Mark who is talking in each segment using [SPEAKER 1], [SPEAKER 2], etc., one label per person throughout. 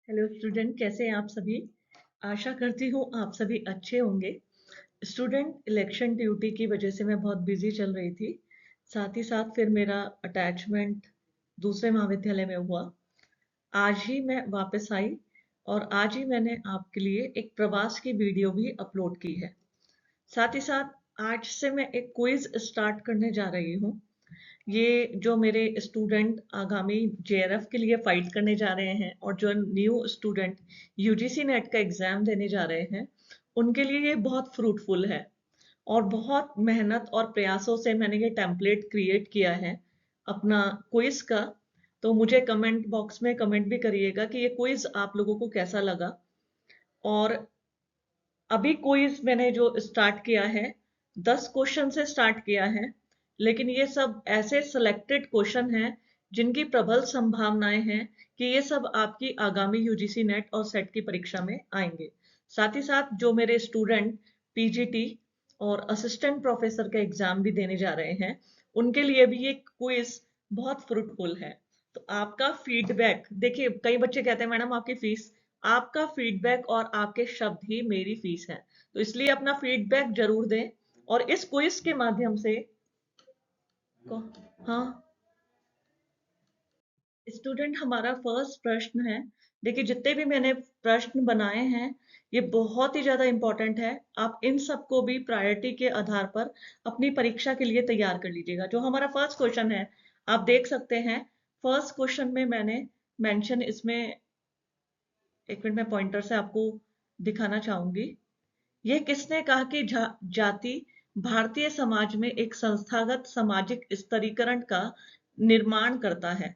[SPEAKER 1] Hello student, कैसे हैं आप सभी। आशा करती हूँ आप सभी अच्छे होंगे। स्टूडेंट, इलेक्शन ड्यूटी की वजह से मैं बहुत बिजी चल रही थी। साथ ही साथ फिर मेरा अटैचमेंट दूसरे महाविद्यालय में हुआ। आज ही मैं वापस आई और आज ही मैंने आपके लिए एक प्रवास की वीडियो भी अपलोड की है। साथ ही साथ आज से मैं एक क्विज स्टार्ट करने जा रही हूँ। ये जो मेरे स्टूडेंट आगामी जेआरएफ के लिए फाइट करने जा रहे हैं और जो न्यू स्टूडेंट यूजीसी नेट का एग्जाम देने जा रहे हैं, उनके लिए ये बहुत फ्रूटफुल है। और बहुत मेहनत और प्रयासों से मैंने ये टेम्पलेट क्रिएट किया है अपना क्विज का। तो मुझे कमेंट बॉक्स में कमेंट भी करिएगा कि ये क्विज आप लोगों को कैसा लगा। और अभी क्विज मैंने जो स्टार्ट किया है, 10 क्वेश्चन से स्टार्ट किया है, लेकिन ये सब ऐसे सिलेक्टेड क्वेश्चन हैं जिनकी प्रबल संभावनाएं हैं कि ये सब आपकी आगामी यूजीसी नेट और सेट की परीक्षा में आएंगे। साथ ही साथ जो मेरे स्टूडेंट पीजीटी और असिस्टेंट प्रोफेसर का एग्जाम भी देने जा रहे हैं, उनके लिए भी ये क्विज बहुत फ्रूटफुल है। तो आपका फीडबैक देखिए, कई बच्चे कहते हैं मैडम आपकी फीस, आपका फीडबैक और आपके शब्द ही मेरी फीस है। तो इसलिए अपना फीडबैक जरूर दें। और इस क्विज के माध्यम से हाँ स्टूडेंट, हमारा फर्स्ट प्रश्न है। देखिए, जितने भी मैंने प्रश्न बनाए हैं, ये बहुत ही ज्यादा इंपॉर्टेंट है। आप इन सबको भी प्रायोरिटी के आधार पर अपनी परीक्षा के लिए तैयार कर लीजिएगा। जो हमारा फर्स्ट क्वेश्चन है, आप देख सकते हैं। फर्स्ट क्वेश्चन में मैंने मेंशन इसमें, एक मिनट में पॉइंटर से आपको दिखाना चाहूंगी। यह किसने कहा कि जाति भारतीय समाज में एक संस्थागत सामाजिक स्तरीकरण का निर्माण करता है,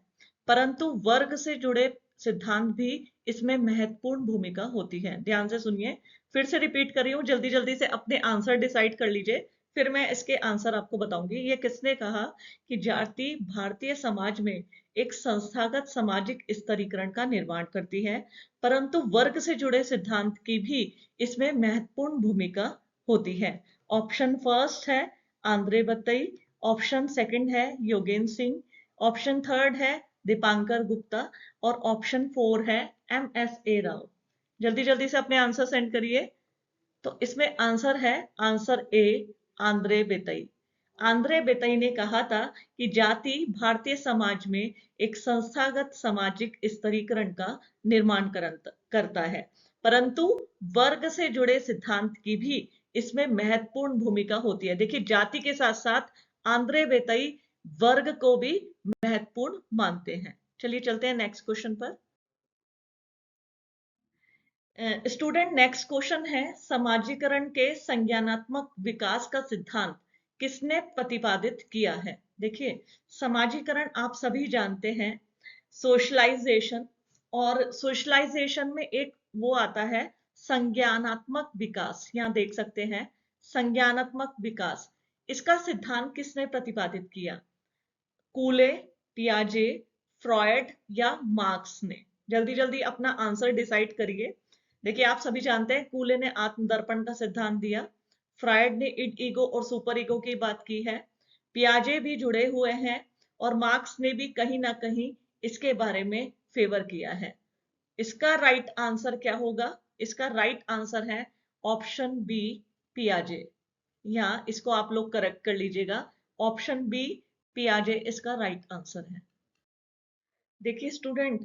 [SPEAKER 1] परंतु वर्ग से जुड़े सिद्धांत भी इसमें महत्वपूर्ण भूमिका होती है। ध्यान से सुनिए, फिर से रिपीट कर रही हूँ, जल्दी जल्दी से अपने आंसर डिसाइड कर लीजिए, फिर मैं इसके आंसर आपको बताऊंगी। ये किसने कहा कि जाति भारतीय समाज में एक संस्थागत सामाजिक स्तरीकरण का निर्माण करती है, परंतु वर्ग से जुड़े सिद्धांत की भी इसमें महत्वपूर्ण भूमिका होती है। ऑप्शन फर्स्ट है आंद्रे बतई, ऑप्शन सेकंड है योगेंद्र सिंह, ऑप्शन थर्ड है दीपांकर गुप्ता और ऑप्शन फोर है MSA राव। जल्दी जल्दी से अपने आंसर सेंड करिए। तो इसमें आंसर है, आंसर ए, आंद्रे बेतई। आंद्रे बेतई ने कहा था कि जाति भारतीय समाज में एक संस्थागत सामाजिक स्तरीकरण का निर्माण करता है, परंतु वर्ग से जुड़े सिद्धांत की भी इसमें महत्वपूर्ण भूमिका होती है। देखिए, जाति के साथ साथ आंद्रे बेतई वर्ग को भी महत्वपूर्ण मानते हैं। चलिए चलते हैं नेक्स्ट क्वेश्चन पर। स्टूडेंट, नेक्स्ट क्वेश्चन है, समाजीकरण के संज्ञानात्मक विकास का सिद्धांत किसने प्रतिपादित किया है। देखिए, समाजीकरण आप सभी जानते हैं, सोशलाइजेशन, और सोशलाइजेशन में एक वो आता है संज्ञानात्मक विकास। यहां देख सकते हैं, संज्ञानात्मक विकास, इसका सिद्धांत किसने प्रतिपादित किया। कूले, पियाजे, फ्रॉयड या मार्क्स ने। जल्दी जल्दी अपना आंसर डिसाइड करिए। देखिए, आप सभी जानते हैं कूले ने आत्मदर्पण का सिद्धांत दिया, फ्रॉयड ने इड ईगो और सुपर ईगो की बात की है, पियाजे भी जुड़े हुए हैं और मार्क्स ने भी कहीं ना कहीं इसके बारे में फेवर किया है। इसका राइट आंसर क्या होगा। इसका राइट आंसर है ऑप्शन बी, पियाजे। यहाँ इसको आप लोग करेक्ट कर लीजिएगा, ऑप्शन बी पियाजे इसका राइट आंसर है। देखिए स्टूडेंट,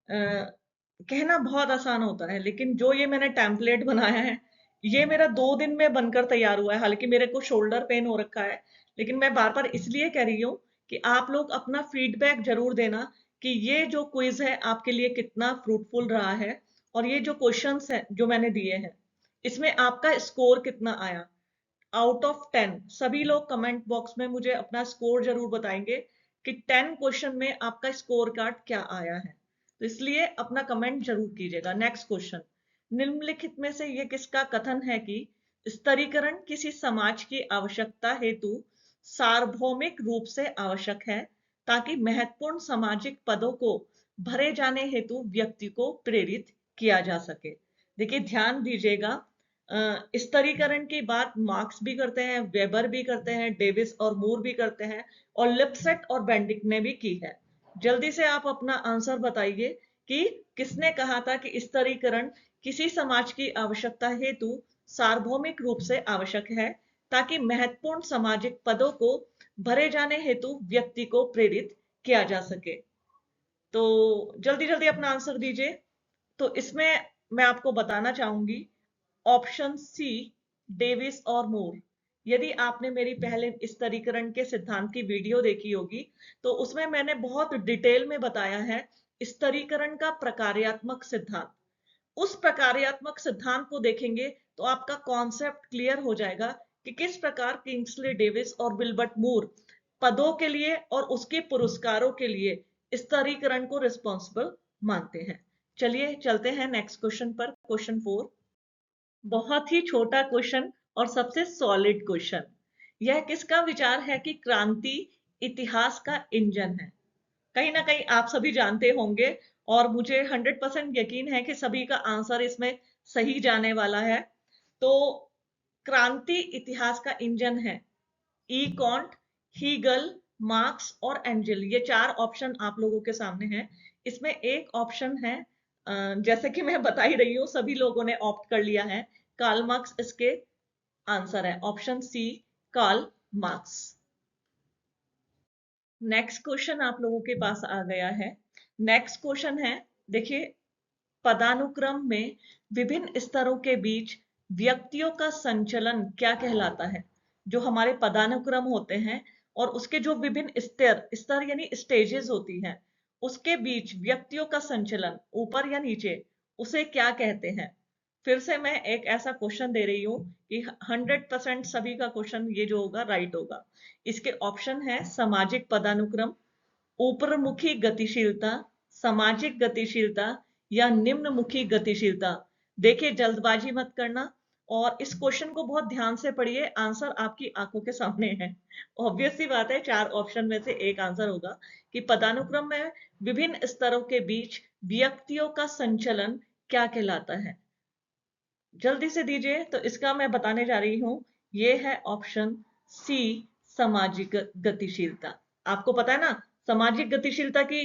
[SPEAKER 1] कहना बहुत आसान होता है, लेकिन जो ये मैंने टेम्पलेट बनाया है, ये मेरा 2 दिन में बनकर तैयार हुआ है। हालांकि मेरे को शोल्डर पेन हो रखा है, लेकिन मैं बार बार इसलिए कह रही हूँ कि आप लोग अपना फीडबैक जरूर देना कि ये जो क्विज है आपके लिए कितना फ्रूटफुल रहा है, और ये जो क्वेश्चंस हैं जो मैंने दिए हैं, इसमें आपका स्कोर कितना आया आउट ऑफ 10। सभी लोग कमेंट बॉक्स में मुझे अपना स्कोर जरूर बताएंगे कि 10 क्वेश्चन में आपका स्कोर कार्ड क्या आया है। तो इसलिए अपना कमेंट जरूर कीजिएगा। नेक्स्ट क्वेश्चन, निम्नलिखित में से यह किसका कथन है कि स्तरीकरण किसी समाज की आवश्यकता हेतु सार्वभौमिक रूप से आवश्यक है, ताकि महत्वपूर्ण सामाजिक पदों को भरे जाने हेतु व्यक्ति को प्रेरित किया जा सके। देखिए, ध्यान दीजिएगा, स्तरीकरण की बात मार्क्स भी करते हैं, वेबर भी करते हैं, डेविस और मूर भी करते हैं, और लिप्सेट और बेंडिक ने भी की है। जल्दी से आप अपना आंसर बताइए कि किसने कहा था कि स्तरीकरण किसी समाज की आवश्यकता हेतु सार्वभौमिक रूप से आवश्यक है, ताकि महत्वपूर्ण सामाजिक पदों को भरे जाने हेतु व्यक्ति को प्रेरित किया जा सके? तो जल्दी जल्दी अपना आंसर दीजिए। तो इसमें मैं आपको बताना चाहूंगी ऑप्शन सी, डेविस और मूर। यदि आपने मेरी पहले स्तरीकरण के सिद्धांत की वीडियो देखी होगी तो उसमें मैंने बहुत डिटेल में बताया है स्तरीकरण का प्रकार्यात्मक सिद्धांत। उस प्रकार्यात्मक सिद्धांत को देखेंगे तो आपका कॉन्सेप्ट क्लियर हो जाएगा कि किस प्रकार किंग्सले डेविस और विल्बर्ट मूर पदों के लिए और उसके पुरस्कारों के लिए स्तरीकरण को रिस्पॉन्सिबल मानते हैं। चलिए चलते हैं नेक्स्ट क्वेश्चन पर, क्वेश्चन 4। बहुत ही छोटा क्वेश्चन और सबसे सॉलिड क्वेश्चन। यह किसका विचार है कि क्रांति इतिहास का इंजन है? कहीं ना कहीं आप सभी जानते होंगे और मुझे 100% यकीन है कि सभी का आंसर इसमें सही जाने वाला है। तो क्रांति इतिहास का इंजन है ई कॉन्ट, हीगल, मार्क्स और एंजल। ये 4 ऑप्शन आप लोगों के सामने हैं। इसमें एक ऑप्शन है, जैसे कि मैं बता ही रही हूं, सभी लोगों ने ऑप्ट कर लिया है, कार्ल मार्क्स इसके आंसर है, option C Karl Marx. Next question आप लोगों के पास आ गया है। नेक्स्ट क्वेश्चन है, देखिए, पदानुक्रम में विभिन्न स्तरों के बीच व्यक्तियों का संचलन क्या कहलाता है? जो हमारे पदानुक्रम होते हैं और उसके जो विभिन्न स्तर स्तर यानी स्टेजेस होती हैं, उसके बीच व्यक्तियों का संचलन ऊपर या नीचे, उसे क्या कहते हैं? फिर से मैं एक ऐसा क्वेश्चन दे रही हूं कि 100% सभी का क्वेश्चन ये जो होगा राइट होगा। इसके ऑप्शन है सामाजिक पदानुक्रम, ऊपरमुखी गतिशीलता, सामाजिक गतिशीलता या निम्नमुखी गतिशीलता। देखिए जल्दबाजी मत करना और इस क्वेश्चन को बहुत ध्यान से पढ़िए, आंसर आपकी आंखों के सामने है। ऑब्वियस सी बात है, 4 ऑप्शन में से एक आंसर होगा कि पदानुक्रम में विभिन्न स्तरों के बीच व्यक्तियों का संचलन क्या कहलाता है। जल्दी से दीजिए। तो इसका मैं बताने जा रही हूं, ये है ऑप्शन सी, सामाजिक गतिशीलता। आपको पता है ना सामाजिक गतिशीलता की,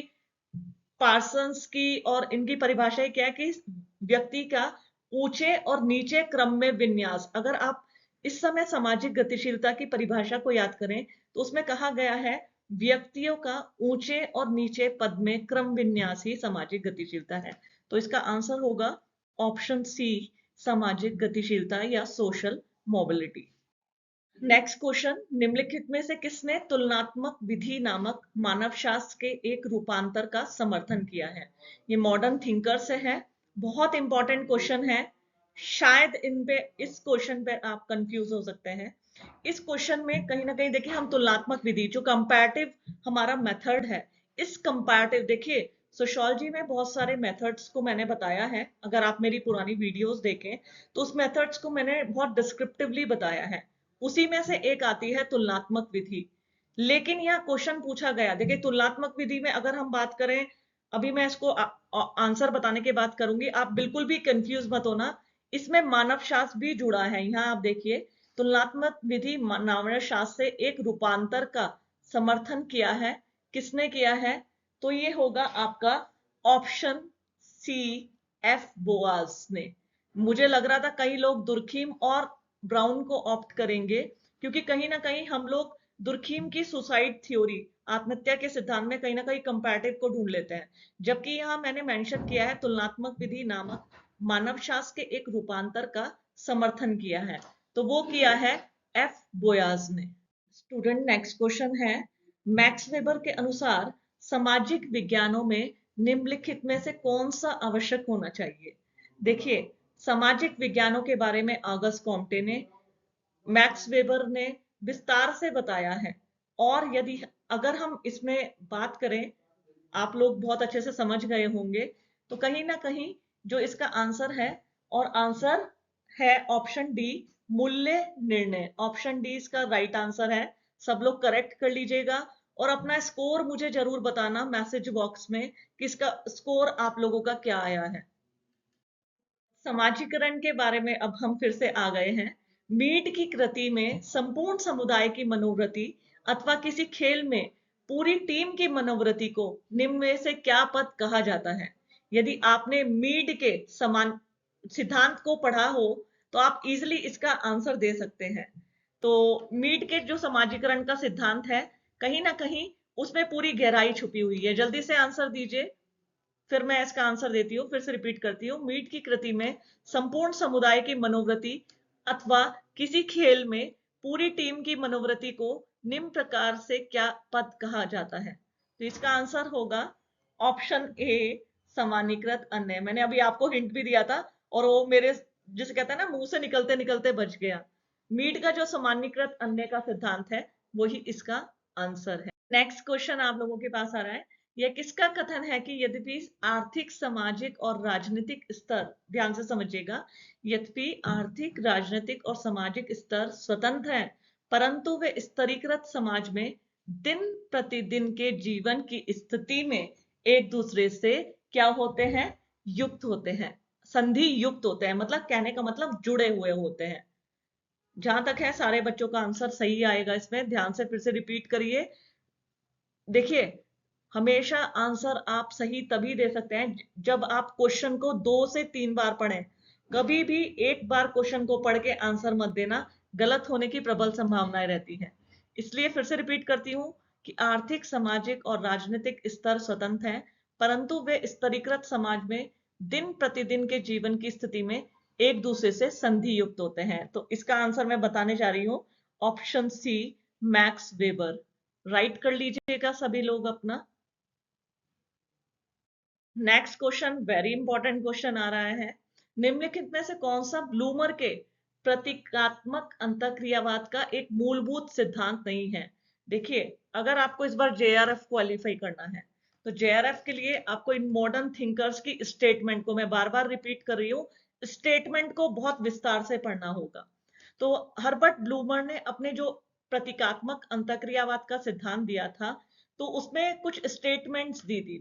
[SPEAKER 1] पार्सन्स की और इनकी परिभाषाएं क्या है कि व्यक्ति का ऊंचे और नीचे क्रम में विन्यास। अगर आप इस समय सामाजिक गतिशीलता की परिभाषा को याद करें तो उसमें कहा गया है व्यक्तियों का ऊंचे और नीचे पद में क्रम विन्यास ही सामाजिक गतिशीलता है। तो इसका आंसर होगा ऑप्शन सी, सामाजिक गतिशीलता या सोशल मोबिलिटी। नेक्स्ट क्वेश्चन, निम्नलिखित में से किसने तुलनात्मक विधि नामक मानवशास्त्र के एक रूपांतर का समर्थन किया है? ये मॉडर्न थिंकर से है, बहुत इंपॉर्टेंट क्वेश्चन है। शायद इस क्वेश्चन पे आप कंफ्यूज हो सकते हैं। इस क्वेश्चन में कहीं ना कहीं देखिए, हम तुलनात्मक विधि जो कंपैरेटिव हमारा मेथड है, इस कंपैरेटिव, देखिए सोशियोलॉजी में बहुत सारे मेथड्स को मैंने बताया है। अगर आप मेरी पुरानी वीडियोस देखें तो उस मेथड्स को मैंने बहुत डिस्क्रिप्टिवली बताया है। उसी में से एक आती है तुलनात्मक विधि। लेकिन यहाँ क्वेश्चन पूछा गया, देखिए तुलनात्मक विधि में अगर हम बात करें, अभी मैं इसको आंसर बताने के बाद करूंगी, आप बिल्कुल भी कंफ्यूज मत होना, इसमें मानव शास्त्र भी जुड़ा है। यहाँ आप देखिए, तुलनात्मक विधि मानव शास्त्र से एक रूपांतर का समर्थन किया है। किसने किया है? तो ये होगा आपका ऑप्शन सी, एफ बोआज ने। मुझे लग रहा था कई लोग दुर्खीम और ब्राउन को ऑप्ट करेंगे, क्योंकि कहीं ना कहीं हम लोग दुर्खीम की सुसाइड थ्योरी, आत्महत्या के सिद्धांत में कहीं ना कहीं कंपैरेटिव को ढूंढ लेते हैं, जबकि यहाँ मैंने मेंशन किया है तुलनात्मक विधि नामक मानव शास्त्र के एक रूपांतर का समर्थन किया है। तो वो किया है एफ बोयाज ने। स्टूडेंट, नेक्स्ट क्वेश्चन है, मैक्स वेबर के अनुसार सामाजिक विज्ञानों में निम्नलिखित में से कौन सा आवश्यक होना चाहिए? देखिए, सामाजिक विज्ञानों के बारे में ऑगस्ट कॉम्टे ने, मैक्स वेबर ने विस्तार से बताया है। और यदि अगर हम इसमें बात करें, आप लोग बहुत अच्छे से समझ गए होंगे, तो कहीं ना कहीं जो इसका आंसर है, और आंसर है ऑप्शन डी, मूल्य निर्णय। ऑप्शन डी इसका राइट आंसर है। सब लोग करेक्ट कर लीजिएगा और अपना स्कोर मुझे जरूर बताना मैसेज बॉक्स में कि इसका स्कोर आप लोगों का क्या आया है। समाजीकरण के बारे में अब हम फिर से आ गए हैं। मीट की कृति में संपूर्ण समुदाय की मनोवृत्ति अथवा किसी खेल में पूरी टीम की मनोवृत्ति को निम्न में से क्या पद कहा जाता है? यदि आपने मीड के समान सिद्धांत को पढ़ा हो तो आप इजिली इसका आंसर दे सकते हैं। तो मीड के जो समाजीकरण का सिद्धांत है, कहीं ना कहीं उसमें पूरी गहराई छुपी हुई है। जल्दी से आंसर दीजिए, फिर मैं इसका आंसर देती हूँ, फिर से रिपीट करती हूँ। मीट की कृति में संपूर्ण समुदाय की मनोवृत्ति अथवा किसी खेल में पूरी टीम की मनोवृत्ति को निम्न प्रकार से क्या पद कहा जाता है? तो इसका आंसर होगा ऑप्शन ए, सामान्यीकृत अन्य। मैंने अभी आपको हिंट भी दिया था और वो मेरे, जिसे कहते हैं ना, मुंह से निकलते निकलते बच गया। मीट का जो सामान्यीकृत अन्य का सिद्धांत है वही इसका आंसर है। नेक्स्ट क्वेश्चन आप लोगों के पास आ रहा है। यह किसका कथन है कि यद्यपि आर्थिक, सामाजिक और राजनीतिक स्तर, ध्यान से समझिएगा, यद्यपि आर्थिक, राजनीतिक और सामाजिक स्तर स्वतंत्र हैं, परंतु वे स्तरीकृत समाज में दिन प्रतिदिन के जीवन की स्थिति में एक दूसरे से क्या होते हैं? युक्त होते हैं, संधि युक्त होते हैं। मतलब कहने का मतलब जुड़े हुए होते हैं। जहां तक है सारे बच्चों का आंसर सही आएगा इसमें। ध्यान से फिर से रिपीट करिए। देखिए, हमेशा आंसर आप सही तभी दे सकते हैं जब आप क्वेश्चन को 2 से 3 बार पढ़ें। कभी भी एक बार क्वेश्चन को पढ़ के आंसर मत देना, गलत होने की प्रबल संभावनाएं रहती हैं। इसलिए फिर से रिपीट करती हूं कि आर्थिक, सामाजिक और राजनीतिक स्तर स्वतंत्र हैं, परंतु वे स्तरीकृत समाज में दिन प्रतिदिन के जीवन की स्थिति में एक दूसरे से संधि युक्त होते हैं। तो इसका आंसर मैं बताने जा रही हूं, option C, Max Weber. Write कर लीजिएगा सभी लोग अपना। Next question very important question आ रहा है। निम्नलिखित में से कौन सा ब्लूमर के प्रतीकात्मक अंतःक्रियावाद का एक मूलभूत सिद्धांत नहीं है? देखिए, अगर आपको इस बार जेआरएफ क्वालिफाई करना है तो जेआरएफ के लिए आपको इन मॉडर्न थिंकर्स की स्टेटमेंट को, मैं बार बार रिपीट कर रही हूं, स्टेटमेंट को बहुत विस्तार से पढ़ना होगा। तो हर्बर्ट ब्लूमर ने अपने जो प्रतीकात्मक अंतःक्रियावाद का सिद्धांत दिया था, तो उसमें कुछ स्टेटमेंट्स दी थी।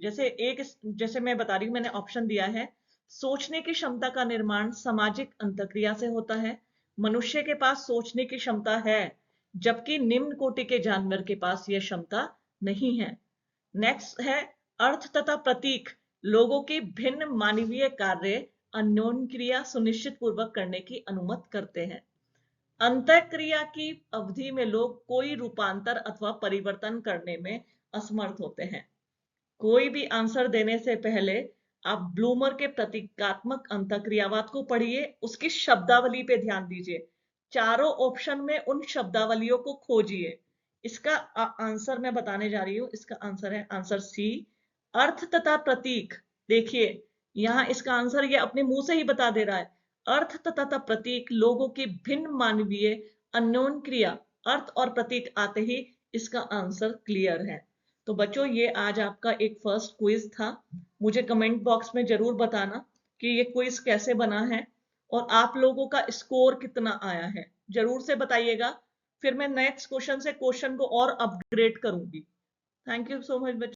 [SPEAKER 1] जैसे मैं बता रही हूँ, मैंने ऑप्शन दिया है, सोचने की क्षमता का निर्माण सामाजिक अंतःक्रिया से होता है, मनुष्य के पास सोचने की क्षमता है जबकि निम्न कोटि के जानवर के पास यह क्षमता नहीं है। नेक्स्ट है, अर्थ तथा प्रतीक लोगों की भिन्न मानवीय कार्य अन्योन्य क्रिया सुनिश्चित पूर्वक करने की अनुमति करते हैं। अंतःक्रिया की अवधि में लोग कोई रूपांतर अथवा परिवर्तन करने में असमर्थ होते हैं। कोई भी आंसर देने से पहले आप ब्लूमर के प्रतीकात्मक अंतःक्रियावाद को पढ़िए, उसकी शब्दावली पे ध्यान दीजिए, चारों ऑप्शन में उन शब्दावलियों को खोजिए। इसका आंसर मैं बताने जा रही हूं। इसका आंसर है आंसर सी, अर्थ तथा प्रतीक। देखिए, यहां इसका आंसर ये अपने मुंह से ही बता दे रहा है, अर्थ तथा प्रतीक लोगों की भिन्न मानवीय अन्योन्य क्रिया। अर्थ और प्रतीक आते ही इसका आंसर क्लियर है। तो बच्चों, ये आज आपका एक फर्स्ट क्विज था। मुझे कमेंट बॉक्स में जरूर बताना कि ये क्विज कैसे बना है और आप लोगों का स्कोर कितना आया है, जरूर से बताइएगा। फिर मैं नेक्स्ट क्वेश्चन से क्वेश्चन को और अपग्रेड करूंगी। थैंक यू सो मच बच्चों।